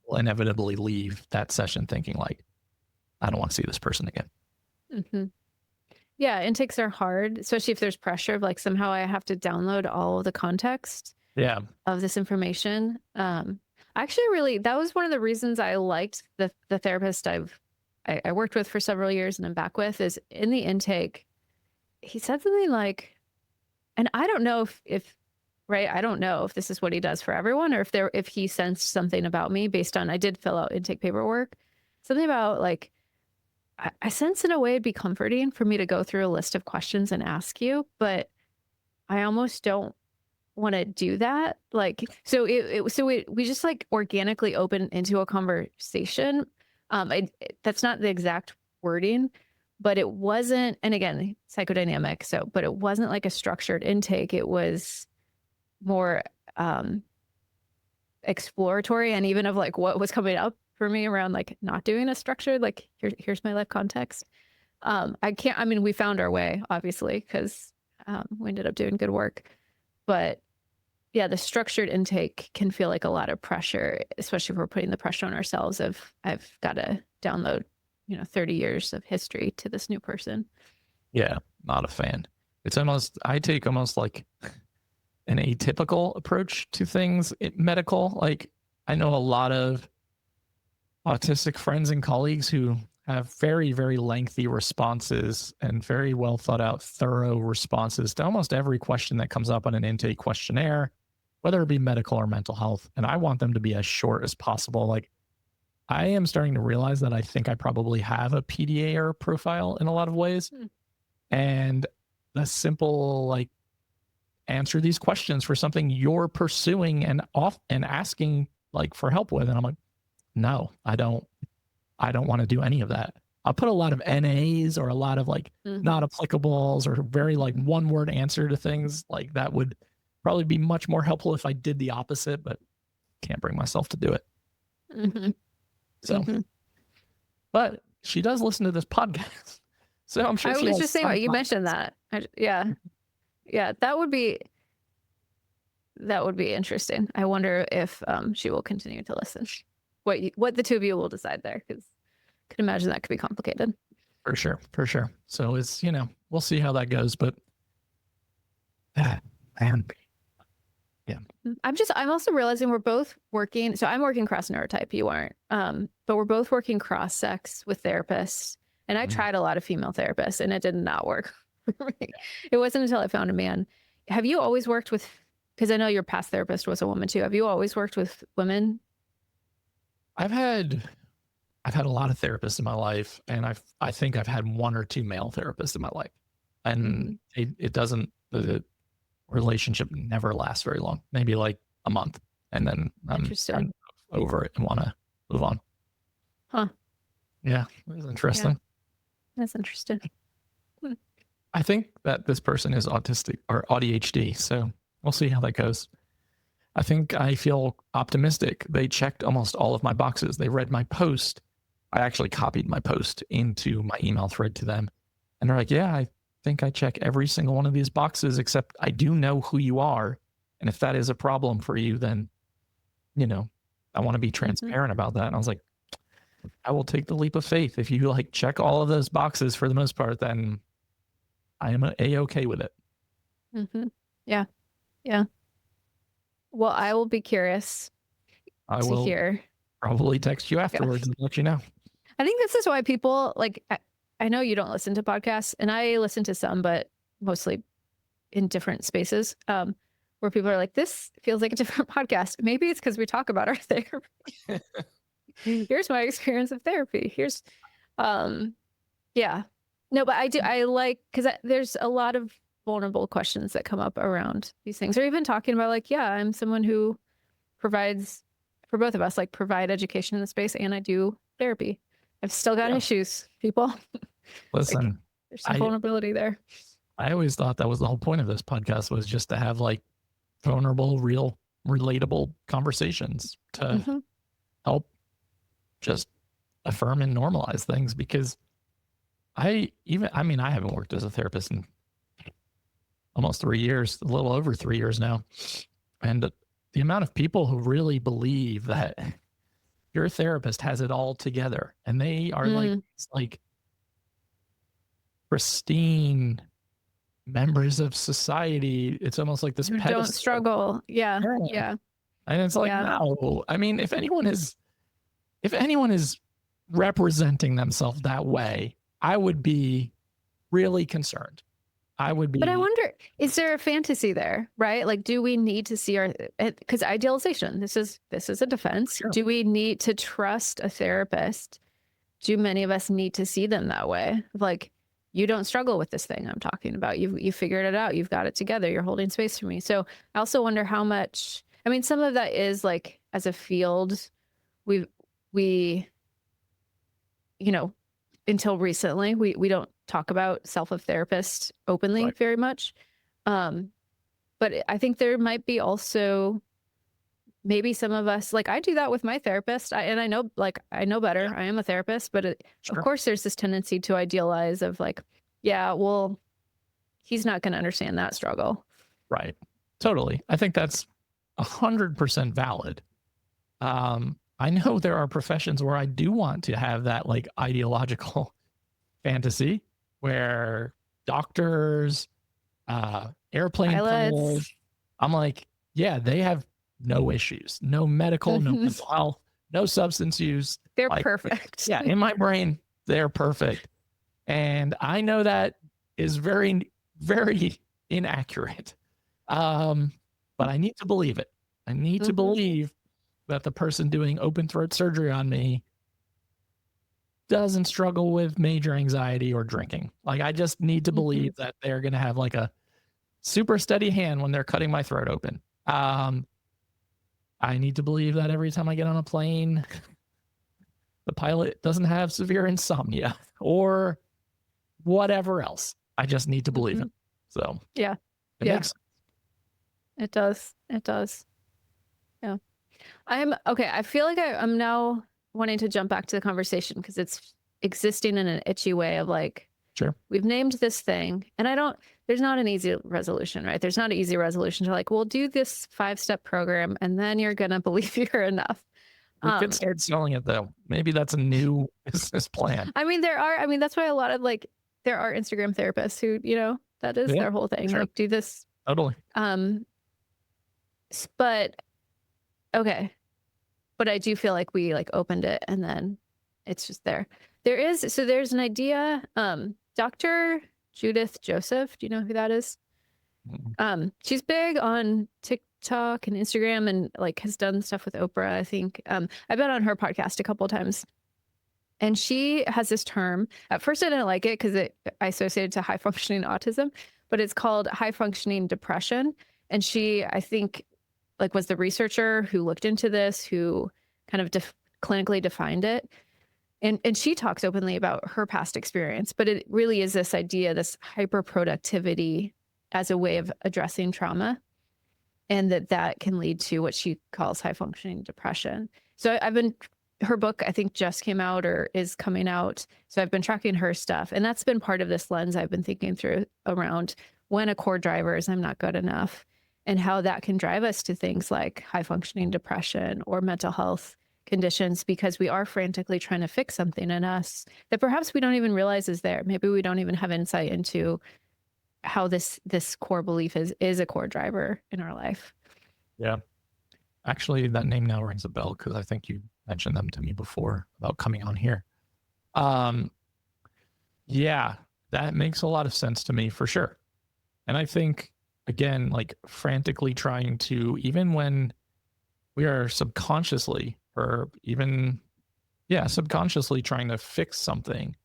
will inevitably leave that session thinking like, I don't want to see this person again. Yeah, intakes are hard, especially if there's pressure of like somehow I have to download all of the context of this information. Actually, really, that was one of the reasons I liked the therapist I worked with for several years and I'm back with, is in the intake, he said something like, and I don't know if I don't know if this is what he does for everyone or if he sensed something about me based on, I did fill out intake paperwork, something about like, I sense in a way it'd be comforting for me to go through a list of questions and ask you, but I almost don't want to do that. Like, so we just like organically open into a conversation. That's not the exact wording, but it wasn't, and again, psychodynamic. So, but it wasn't like a structured intake. It was more exploratory, and even of like what was coming up for me around like not doing a structured, like here's my life context. We found our way, obviously, because we ended up doing good work. But yeah, the structured intake can feel like a lot of pressure, especially if we're putting the pressure on ourselves of I've got to download, 30 years of history to this new person. Yeah, not a fan. I take almost like an atypical approach to things medical. Like I know a lot of autistic friends and colleagues who have very, very lengthy responses and very well thought out, thorough responses to almost every question that comes up on an intake questionnaire, whether it be medical or mental health. And I want them to be as short as possible. Like I am starting to realize that I think I probably have a PDA profile in a lot of ways. And the simple, like, answer these questions for something you're pursuing and asking like for help with. And I'm like, no, I don't want to do any of that. I'll put a lot of NAs or a lot of like not applicables or very like one word answer to things. Like that would probably be much more helpful if I did the opposite, but can't bring myself to do it. So, but she does listen to this podcast. So I'm sure I was just saying, you mentioned that. That would be interesting. I wonder if she will continue to listen. What the two of you will decide there, because I could imagine that could be complicated. For sure. So it's, we'll see how that goes. But man, yeah. I'm also realizing we're both working. So I'm working cross neurotype. You aren't. But we're both working cross sex with therapists. And I tried a lot of female therapists and it did not work for me. It wasn't until I found a man. Have you always worked with, because I know your past therapist was a woman too. Have you always worked with women? I've had a lot of therapists in my life, and I think I've had one or two male therapists in my life, and it doesn't, the relationship never lasts very long, maybe like a month, and then I'm kind of over it and want to move on. Huh. Yeah, that's interesting. Yeah. That's interesting. I think that this person is autistic or AuDHD, so we'll see how that goes. I think I feel optimistic. They checked almost all of my boxes. They read my post. I actually copied my post into my email thread to them. And they're like, yeah, I think I check every single one of these boxes, except I do know who you are. And if that is a problem for you, then, you know, I want to be transparent about that. And I was like, I will take the leap of faith. If you like check all of those boxes for the most part, then I am A-okay with it. Yeah. Yeah. Well, I will be curious to hear. Probably text you afterwards and let you know. I think this is why people like, I know you don't listen to podcasts and I listen to some, but mostly in different spaces where people are like, this feels like a different podcast. Maybe it's because we talk about our therapy. Here's my experience of therapy. Here's, yeah. No, but I like, because there's a lot of vulnerable questions that come up around these things, or even talking about like, yeah, I'm someone who provides, for both of us, like provide education in the space, and I do therapy. I've still got issues, people. Listen, like, there's some vulnerability there. I always thought that was the whole point of this podcast, was just to have like vulnerable, real, relatable conversations to help just affirm and normalize things. Because I haven't worked as a therapist in almost 3 years, a little over 3 years now. And the amount of people who really believe that your therapist has it all together and they are like pristine members of society. It's almost like this who don't struggle. Yeah. And it's like, no, I mean, if anyone is representing themselves that way, I would be really concerned. But I wonder, is there a fantasy there, right? Like, do we need to see because idealization, this is a defense. Sure. Do we need to trust a therapist? Do many of us need to see them that way? Like, you don't struggle with this thing I'm talking about. You figured it out. You've got it together. You're holding space for me. So I also wonder how much, I mean, some of that is like, as a field, we, you know, until recently, we don't talk about self of therapist openly very much. But I think there might be also maybe some of us, like I do that with my therapist. I know better. Yeah. I am a therapist, but of course there's this tendency to idealize of like, yeah, well, he's not going to understand that struggle. Right. Totally. I think that's 100% valid. I know there are professions where I do want to have that like ideological fantasy where doctors, airplane pilots, I'm like, yeah, they have no issues, no medical, no mental health, no substance use. They're like, perfect. Yeah. In my brain, they're perfect. And I know that is very, very inaccurate. But I need to believe it. I need to believe that the person doing open throat surgery on me doesn't struggle with major anxiety or drinking. Like, I just need to believe that they're going to have like a super steady hand when they're cutting my throat open. I need to believe that every time I get on a plane, the pilot doesn't have severe insomnia or whatever else. I just need to believe it. So yeah, it makes sense. It does. It does. Yeah. I feel like I'm now wanting to jump back to the conversation because it's existing in an itchy way of like, sure, we've named this thing and there's not an easy resolution, right? There's not an easy resolution to like, we'll do this 5-step program and then you're going to believe you're enough. We could start selling it though. Maybe that's a new business plan. I mean, that's why a lot of like there are Instagram therapists who, you know, that is their whole thing. Sure. Like, do this. Totally. But okay. But I do feel like we like opened it and then it's just there. There's an idea. Dr. Judith Joseph, do you know who that is? She's big on TikTok and Instagram and like has done stuff with Oprah, I think. I've been on her podcast a couple of times. And she has this term. At first I didn't like it because I associated to high functioning autism, but it's called high functioning depression. And she, I think, like was the researcher who looked into this, who kind of clinically defined it. And she talks openly about her past experience, but it really is this idea, this hyper productivity as a way of addressing trauma, and that can lead to what she calls high functioning depression. So her book, I think, just came out or is coming out. So I've been tracking her stuff, and that's been part of this lens I've been thinking through around when a core driver is I'm not good enough, and how that can drive us to things like high functioning depression or mental health conditions, because we are frantically trying to fix something in us that perhaps we don't even realize is there. Maybe we don't even have insight into how this core belief is a core driver in our life. Yeah. Actually, that name now rings a bell because I think you mentioned them to me before about coming on here. Yeah, that makes a lot of sense to me for sure. And I think, again, like frantically trying to, even when we are subconsciously or even, subconsciously trying to fix something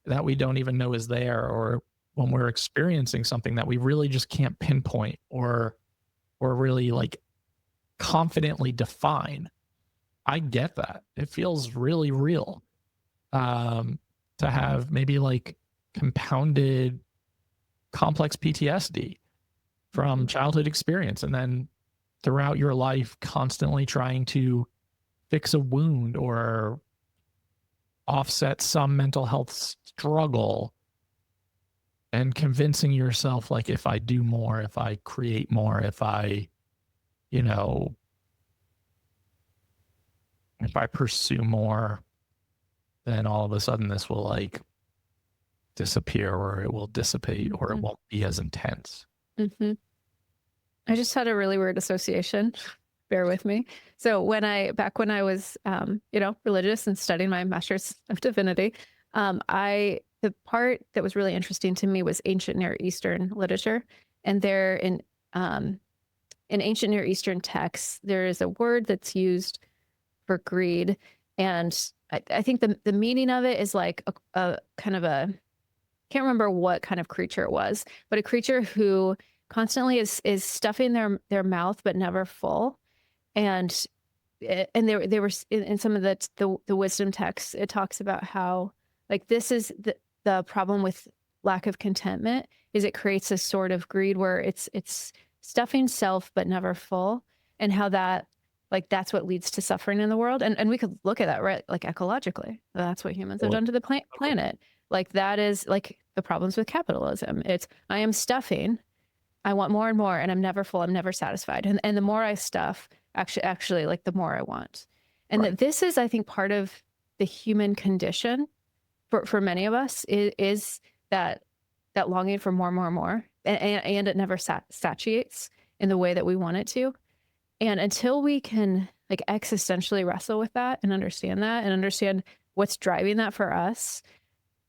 that we don't even know is there, or when we're experiencing something that we really just can't pinpoint or really like confidently define. I get that. It feels really real to have maybe like compounded complex PTSD from childhood experience, and then throughout your life constantly trying to fix a wound or offset some mental health struggle, and convincing yourself like, if I do more, if I create more, if I, if I pursue more, then all of a sudden this will like disappear, or it will dissipate, or it won't be as intense. I just had a really weird association. Bear with me. So back when I was, religious and studying my Master's of Divinity, the part that was really interesting to me was ancient Near Eastern literature. And there in ancient Near Eastern texts, there is a word that's used for greed. And I think the meaning of it is like a kind of a, can't remember what kind of creature it was, but a creature who constantly is stuffing their mouth, but never full. And they were in some of the wisdom texts, it talks about how like this is the problem with lack of contentment, is it creates a sort of greed where it's stuffing self but never full, and how that like that's what leads to suffering in the world. And we could look at that, right? Like ecologically, that's what humans have done to the planet. Like that is like the problems with capitalism. It's I am stuffing, I want more and more, and I'm never full, I'm never satisfied. And the more I stuff, actually like the more I want. And that this is, I think, part of the human condition for many of us is that longing for more, more, more. And it never satiates in the way that we want it to. And until we can like existentially wrestle with that and understand what's driving that for us,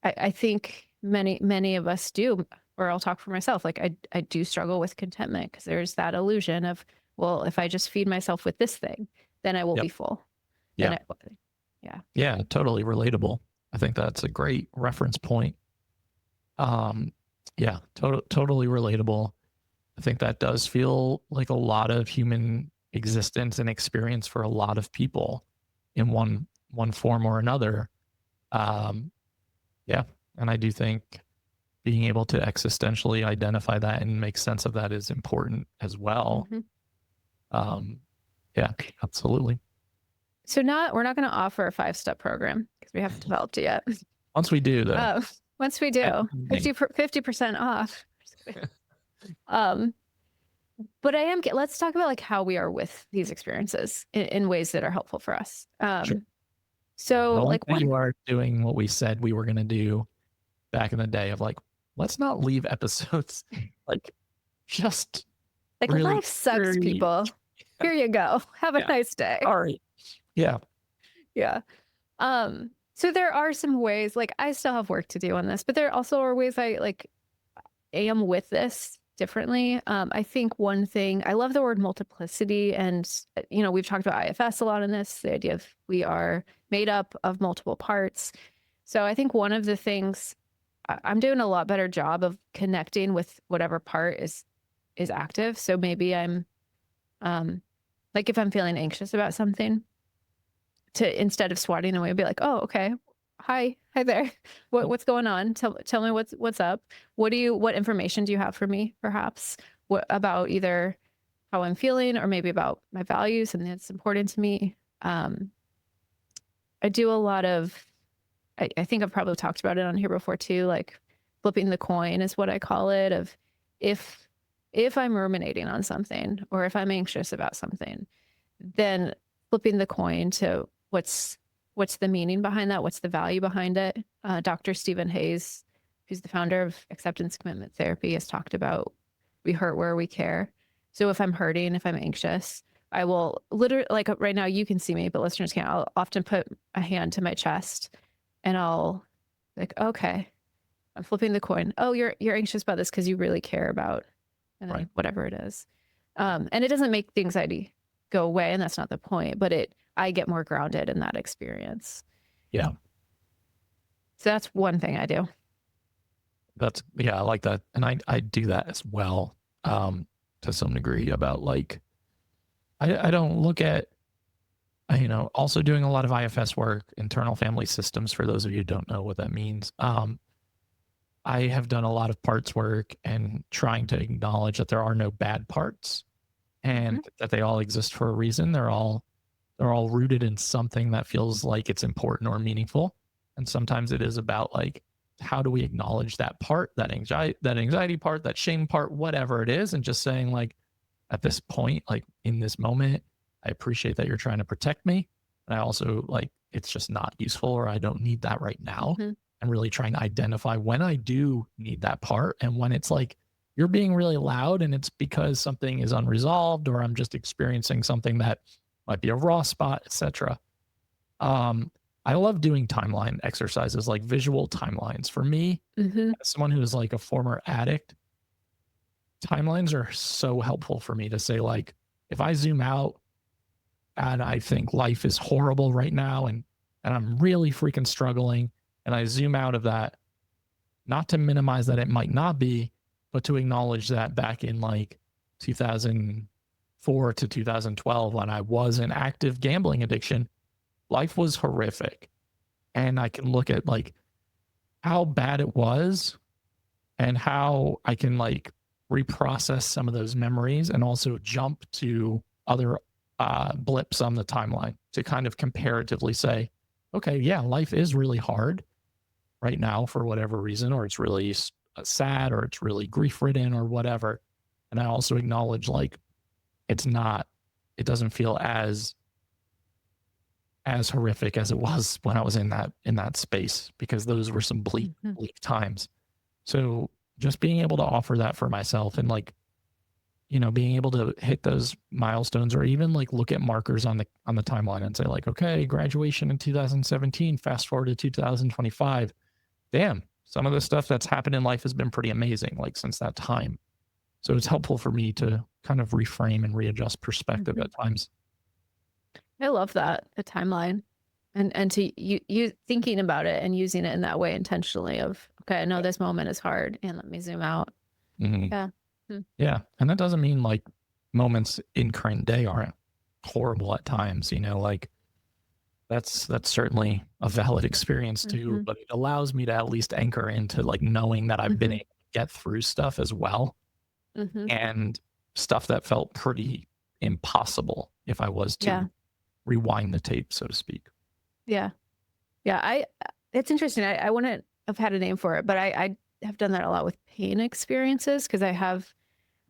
I think many of us do, or I'll talk for myself. Like I do struggle with contentment because there's that illusion of, well, if I just feed myself with this thing, then I will be full. Yeah. Yeah, totally relatable. I think that's a great reference point. Yeah, totally relatable. I think that does feel like a lot of human existence and experience for a lot of people in one form or another. Yeah, and I do think being able to existentially identify that and make sense of that is important as well. Yeah, absolutely. So we're not going to offer a 5-step program because we haven't developed it yet. Once we do, though. Once we do, 50% off. But let's talk about like how we are with these experiences in ways that are helpful for us. Sure. So like you are doing what we said we were going to do, back in the day of like, let's not leave episodes like just Like, really life sucks, very, people. Here you go. Have a yeah, nice day. sorry. Yeah. Yeah. So there are some ways, like I still have work to do on this, but there also are ways I like am with this differently. I think one thing, I love the word multiplicity, and we've talked about IFS a lot in this, the idea of we are made up of multiple parts. So I think one of the things I'm doing a lot better job of connecting with whatever part is active. So maybe I'm like if I'm feeling anxious about something, to instead of swatting away, be like, oh, okay, hi there, what's going on? Tell me what's up. What information do you have for me? Perhaps what about either how I'm feeling or maybe about my values, something that's important to me. I do a lot of. I think I've probably talked about it on here before too. Like flipping the coin is what I call it. Of if I'm ruminating on something or if I'm anxious about something, then flipping the coin to what's the meaning behind that? What's the value behind it? Dr. 𝗿𝗶𝘀cie, who's the founder of acceptance commitment therapy, has talked about we hurt where we care. So if I'm hurting, if I'm anxious, I will literally, like right now you can see me, but listeners can't. I'll often put a hand to my chest and I'll like, okay, I'm flipping the coin. Oh, you're anxious about this because you really care about, and then whatever it is. And it doesn't make the anxiety go away, and that's not the point, but I get more grounded in that experience. Yeah. So that's one thing I do. I like that. And I do that as well, to some degree about like, I don't look at, also doing a lot of IFS work, internal family systems, for those of you who don't know what that means. I have done a lot of parts work and trying to acknowledge that there are no bad parts and that they all exist for a reason. They're all rooted in something that feels like it's important or meaningful. And sometimes it is about like, how do we acknowledge that part, that anxiety part, that shame part, whatever it is, and just saying like, at this point, like in this moment, I appreciate that you're trying to protect me. And I also like, it's just not useful or I don't need that right now. And really trying to identify when I do need that part and when it's like, you're being really loud and it's because something is unresolved or I'm just experiencing something that might be a raw spot, etc. I love doing timeline exercises, like visual timelines. For me, as someone who is like a former addict, timelines are so helpful for me to say, like, if I zoom out and I think life is horrible right now and I'm really freaking struggling, and I zoom out of that, not to minimize that it might not be, but to acknowledge that back in like 2004 to 2012, when I was in active gambling addiction, life was horrific. And I can look at like how bad it was and how I can like reprocess some of those memories and also jump to other blips on the timeline to kind of comparatively say, okay, yeah, life is really hard right now for whatever reason, or it's really sad, or it's really grief ridden or whatever. And I also acknowledge like, it doesn't feel as horrific as it was when I was in that space, because those were some bleak times. So just being able to offer that for myself and like, being able to hit those milestones, or even like look at markers on the timeline and say like, okay, graduation in 2017, fast forward to 2025. Damn, some of the stuff that's happened in life has been pretty amazing, like since that time. So it's helpful for me to kind of reframe and readjust perspective at times. I love that, the timeline, and to you thinking about it and using it in that way intentionally of, okay, I know this moment is hard and let me zoom out. Yeah. Yeah. And that doesn't mean like moments in current day aren't horrible at times, like that's certainly a valid experience too, but it allows me to at least anchor into like knowing that I've been able to get through stuff as well. And stuff that felt pretty impossible if I was to rewind the tape, so to speak. Yeah. It's interesting. I wouldn't have had a name for it, but I have done that a lot with pain experiences, because I have,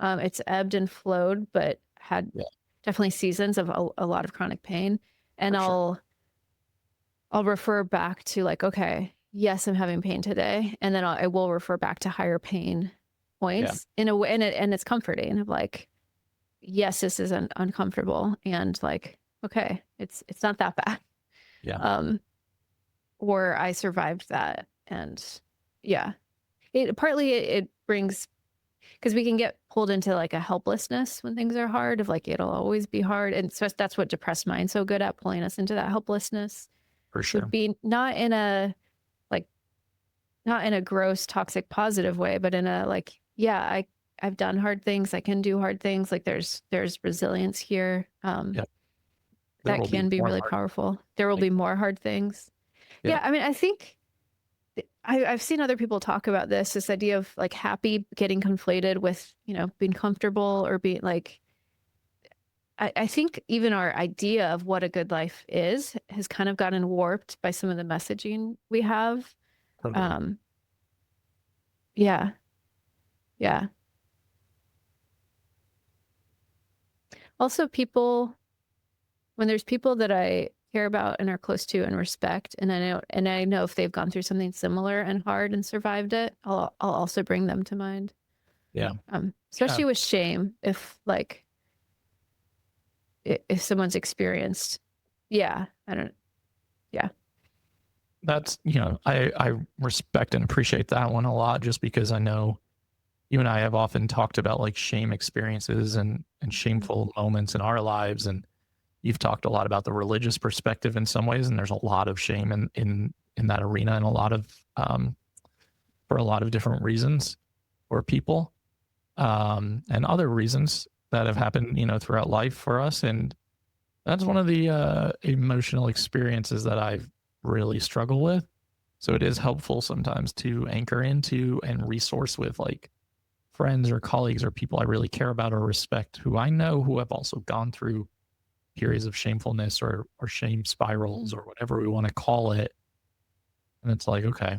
it's ebbed and flowed, but had definitely seasons of a lot of chronic pain. And I'll refer back to like, okay, yes, I'm having pain today. And then I will refer back to higher pain points in a way. And it's comforting of like, yes, this is uncomfortable. And like, okay, it's not that bad. Yeah. Or I survived that. And yeah, it brings, because we can get pulled into like a helplessness when things are hard of like, it'll always be hard. And so that's what depressed mind's so good at, pulling us into that helplessness. For sure. Would be not in a gross, toxic, positive way, but in a like, yeah, I've done hard things. I can do hard things. Like there's resilience here. Yep. That can be really powerful. There will be more hard things. Yeah. I mean, I think I've seen other people talk about this idea of like happy getting conflated with, being comfortable or being like, I think even our idea of what a good life is has kind of gotten warped by some of the messaging we have. Totally. Yeah. Yeah. Also, when there's people that I care about and are close to and respect, and I know if they've gone through something similar and hard and survived it, I'll also bring them to mind. Yeah. Especially with shame, if someone's experienced. Yeah. That's, I respect and appreciate that one a lot, just because I know you and I have often talked about like shame experiences and shameful moments in our lives. And you've talked a lot about the religious perspective in some ways. And there's a lot of shame in that arena, and a lot of, for a lot of different reasons for people, and other reasons that have happened, throughout life for us. And that's one of the emotional experiences that I've really struggle with. So it is helpful sometimes to anchor into and resource with like friends or colleagues or people I really care about or respect, who I know who have also gone through periods of shamefulness or shame spirals or whatever we want to call it. And it's like, okay,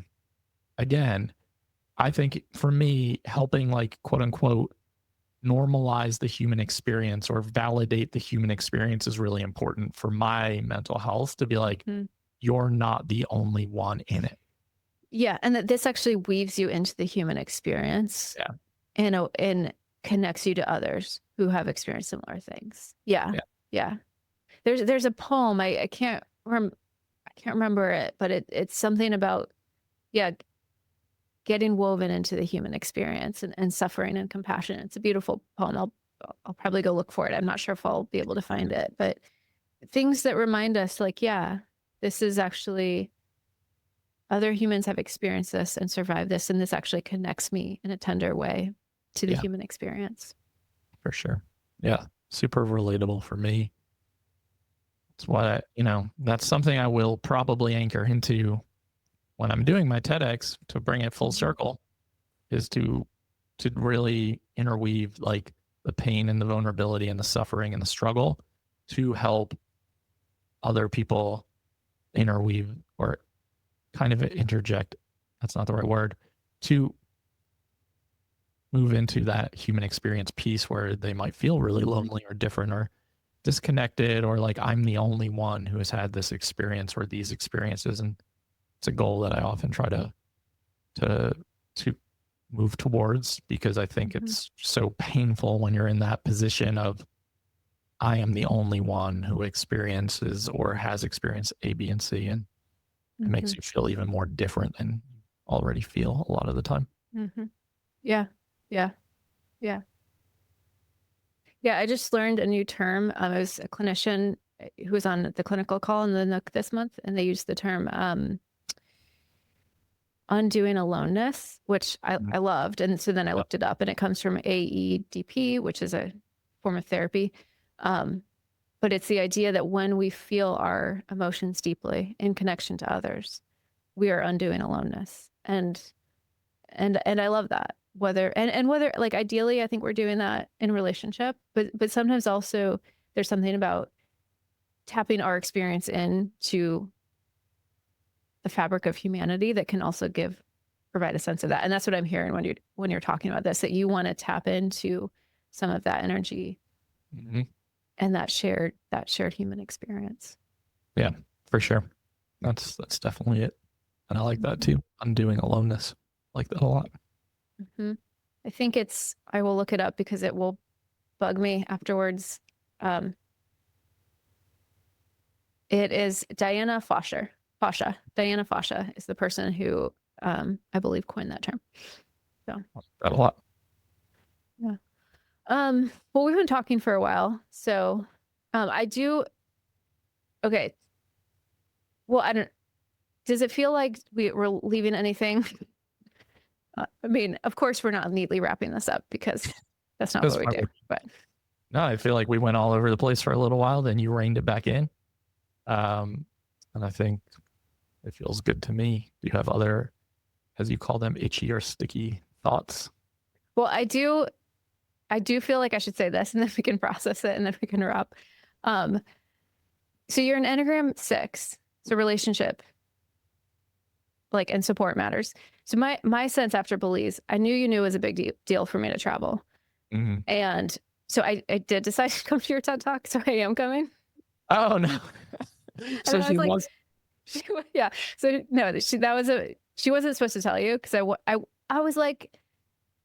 again, I think for me, helping like quote unquote normalize the human experience or validate the human experience is really important for my mental health, to be like, you're not the only one in it. Yeah. And that this actually weaves you into the human experience. Yeah. And connects you to others who have experienced similar things. Yeah. There's a poem. I can't remember it, but it's something about, getting woven into the human experience and suffering and compassion. It's a beautiful poem. I'll probably go look for it. I'm not sure if I'll be able to find it, but things that remind us like, this is actually, other humans have experienced this and survived this. And this actually connects me in a tender way to the human experience. For sure. Yeah. Super relatable for me. It's what that's something I will probably anchor into when I'm doing my TEDx, to bring it full circle, is to really interweave like the pain and the vulnerability and the suffering and the struggle to help other people interweave, or kind of interject, that's not the right word, to move into that human experience piece where they might feel really lonely or different or disconnected, or like, I'm the only one who has had this experience or these experiences. And it's a goal that I often try to move towards, because I think it's so painful when you're in that position of, I am the only one who experiences or has experienced A, B, and C. And it makes you feel even more different than you already feel a lot of the time. Yeah. I just learned a new term. I was a clinician who was on the clinical call in the Nook this month, and they used the term undoing aloneness, which I loved. And so then I looked it up, and it comes from AEDP, which is a form of therapy. But it's the idea that when we feel our emotions deeply in connection to others, we are undoing aloneness. And I love that. Whether like ideally, I think we're doing that in a relationship, but sometimes also there's something about tapping our experience into the fabric of humanity that can also provide a sense of that. And that's what I'm hearing when you're talking about this, that you want to tap into some of that energy and that shared human experience. Yeah, for sure. That's definitely it. And I like that too. Undoing aloneness. I like that a lot. Mm-hmm. I think I will look it up because it will bug me afterwards. It is 𝗿𝗲𝘀𝘀𝘀𝘁. 𝗿𝗲𝘀𝘀𝘀𝘁 is the person who I believe coined that term. So I like that a lot. Yeah. Well, we've been talking for a while, so okay. Well, I don't. Does it feel like we're leaving anything? I mean, of course, we're not neatly wrapping this up because that's not what we do. But no, I feel like we went all over the place for a little while, then you reined it back in. And I think it feels good to me. Do you have other, as you call them, itchy or sticky thoughts? Well, I do feel like I should say this, and then we can process it, and then we can wrap. So you're an Enneagram 6, so relationship, like, and support matters. So my sense after Belize, I knew it was a big deal for me to travel. Mm-hmm. And so I did decide to come to your TED Talk, so I am coming. Oh, no. So she like, was. Yeah. So no, she wasn't supposed to tell you because I was like,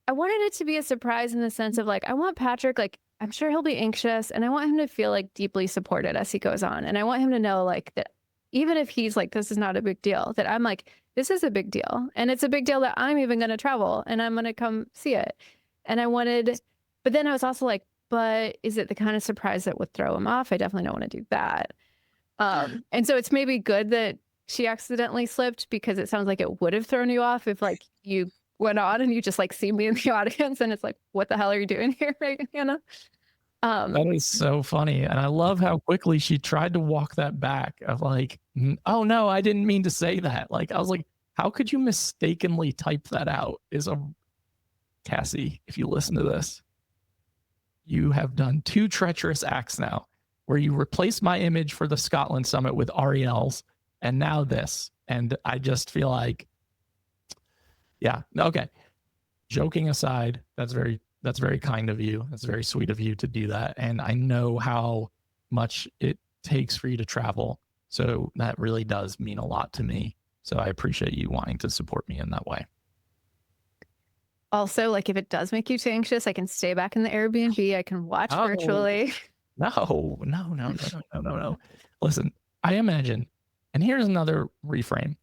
I wanted it to be a surprise in the sense of like, I want Patrick, like, I'm sure he'll be anxious and I want him to feel like deeply supported as he goes on. And I want him to know like that even if he's like, this is not a big deal, that I'm like, this is a big deal. And it's a big deal that I'm even going to travel and I'm going to come see it. And but then I was also like, but is it the kind of surprise that would throw him off? I definitely don't want to do that. And so it's maybe good that she accidentally slipped because it sounds like it would have thrown you off if like you went on and you just like see me in the audience and it's like, what the hell are you doing here, right, Anna? That is so funny. And I love how quickly she tried to walk that back of like, oh no, I didn't mean to say that. Like, I was like, how could you mistakenly type that out? Cassie, if you listen to this, you have done 2 treacherous acts now where you replaced my image for the Scotland summit with Ariel's and now this. And I just feel like, yeah, okay. Joking aside, that's very kind of you. That's very sweet of you to do that. And I know how much it takes for you to travel. So that really does mean a lot to me. So I appreciate you wanting to support me in that way. Also, like if it does make you too anxious, I can stay back in the Airbnb. I can watch virtually. No. Listen, I imagine, and here's another reframe,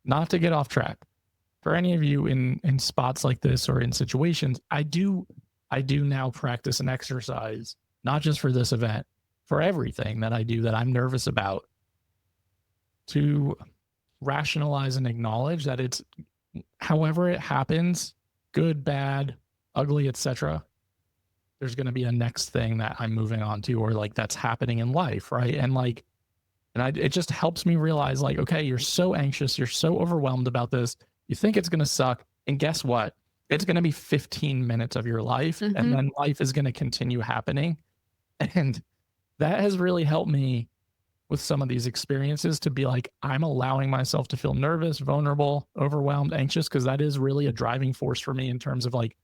not to get off track. For any of you in spots like this or in situations, I do now practice an exercise, not just for this event, for everything that I do that I'm nervous about, to rationalize and acknowledge that it's however it happens, good, bad, ugly, etc. There's going to be a next thing that I'm moving on to, or like that's happening in life, right? And like, it just helps me realize like, okay, you're so anxious, you're so overwhelmed about this. You think it's going to suck. And guess what? It's going to be 15 minutes of your life. Mm-hmm. And then life is going to continue happening. And that has really helped me with some of these experiences to be like, I'm allowing myself to feel nervous, vulnerable, overwhelmed, anxious, because that is really a driving force for me in terms of like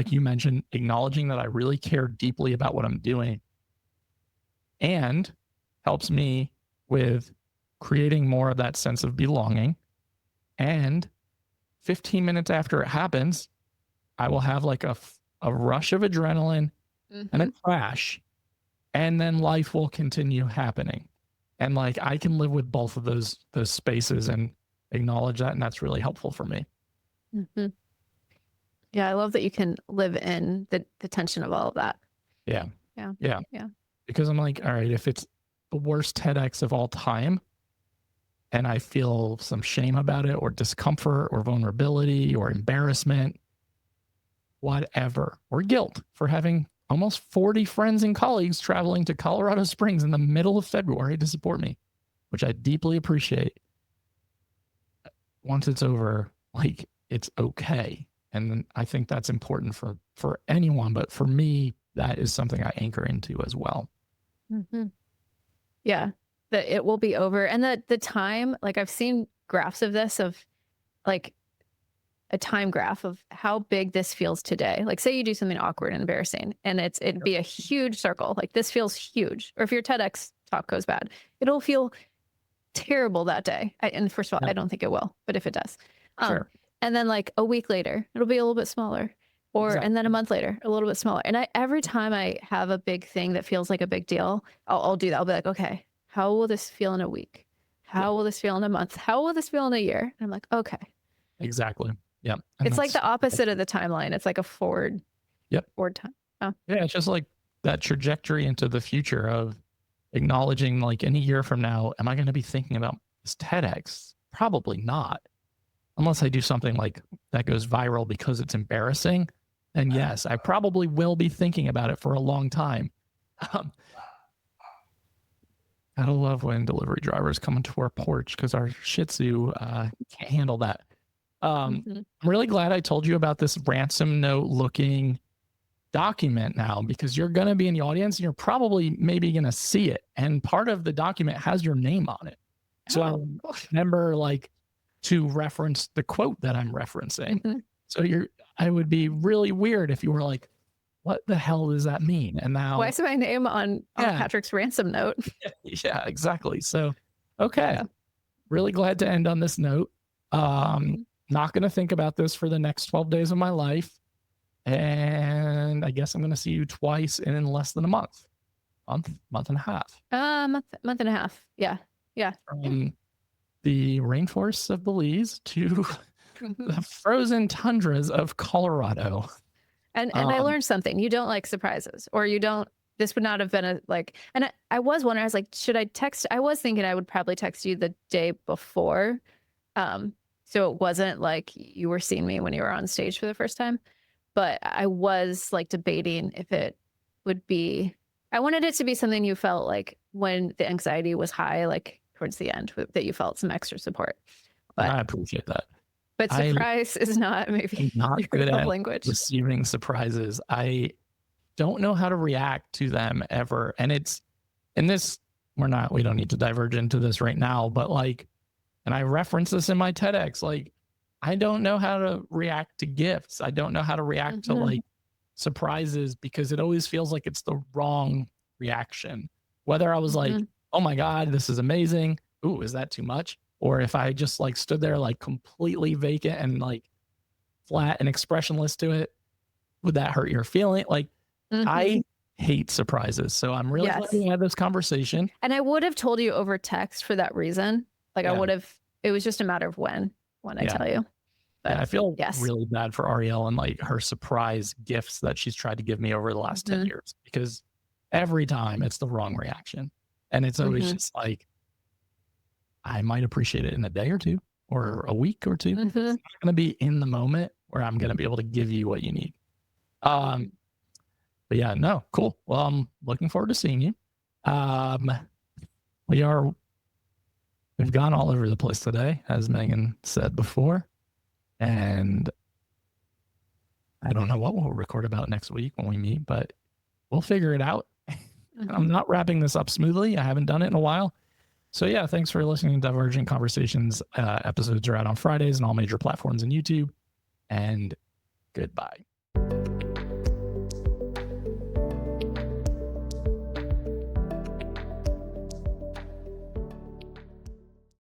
you mentioned, acknowledging that I really care deeply about what I'm doing, and helps me with creating more of that sense of belonging. And 15 minutes after it happens, I will have like a rush of adrenaline and a crash, and then life will continue happening. And like, I can live with both of those spaces and acknowledge that. And that's really helpful for me. Mm-hmm. Yeah. I love that you can live in the tension of all of that. Yeah. Because I'm like, all right, if it's the worst TEDx of all time and I feel some shame about it, or discomfort, or vulnerability, or embarrassment, whatever, or guilt for having almost 40 friends and colleagues traveling to Colorado Springs in the middle of February to support me, which I deeply appreciate. Once it's over, like, it's okay. And then I think that's important for anyone, but for me, that is something I anchor into as well. Mm-hmm. Yeah, that it will be over. And the time, like I've seen graphs of this, of like a time graph of how big this feels today. Like say you do something awkward and embarrassing and it'd be a huge circle. Like this feels huge. Or if your TEDx talk goes bad, it'll feel terrible that day. And first of all, Yeah. I don't think it will, but if it does, Sure. and then like a week later, it'll be a little bit smaller. Exactly. And then a month later, a little bit smaller. And every time I have a big thing that feels like a big deal, I'll do that. I'll be like, okay, how will this feel in a week? How will this feel in a month? How will this feel in a year? And I'm like, okay. Exactly. Yeah. And It's like the opposite of the timeline. It's like a forward time. Oh. Yeah. It's just like that trajectory into the future of acknowledging, like, in a year from now, am I going to be thinking about this TEDx? Probably not. Unless I do something like that goes viral because it's embarrassing. And yes, I probably will be thinking about it for a long time. Gotta love when delivery drivers come into our porch because our Shih Tzu can't handle that. I'm really glad I told you about this ransom note looking document now, because you're going to be in the audience and you're probably maybe going to see it. And part of the document has your name on it. So I remember, like, to reference the quote that I'm referencing. So I would be really weird if you were like, what the hell does that mean? And now, why is my name on Patrick's ransom note? Yeah, exactly. So, okay. Really glad to end on this note. Not going to think about this for the next 12 days of my life. And I guess I'm going to see you twice in less than a month and a half. Month and a half. Yeah. From the rainforests of Belize to the frozen tundras of Colorado. And I learned something. You don't like surprises, or you don't. This would not have been and I was wondering, I was like, should I text? I was thinking I would probably text you the day before. So it wasn't like you were seeing me when you were on stage for the first time, but I was like debating if it would be, I wanted it to be something you felt like when the anxiety was high, like towards the end, that you felt some extra support. But I appreciate that. But surprise is not maybe not your good at language. Receiving surprises. I don't know how to react to them ever. And it's in this, we don't need to diverge into this right now, but like, and I reference this in my TEDx, like, I don't know how to react to gifts. I don't know how to react to like surprises, because it always feels like it's the wrong reaction. Whether I was like, oh my God, this is amazing. Ooh, is that too much? Or if I just like stood there like completely vacant and like flat and expressionless to it, would that hurt your feeling? Like, I hate surprises. So I'm really glad we had this conversation. And I would have told you over text for that reason. Like I would have, it was just a matter of when I tell you. But I feel really bad for Ariel and like her surprise gifts that she's tried to give me over the last 10 years, because every time it's the wrong reaction. And it's always just like, I might appreciate it in a day or two or a week or two. It's not going to be in the moment where I'm going to be able to give you what you need. But yeah, no, cool. Well, I'm looking forward to seeing you. We've gone all over the place today, as Megan said before. And I don't know what we'll record about next week when we meet, but we'll figure it out. I'm not wrapping this up smoothly. I haven't done it in a while. So yeah, thanks for listening to Divergent Conversations. Episodes are out on Fridays and all major platforms and YouTube. And goodbye.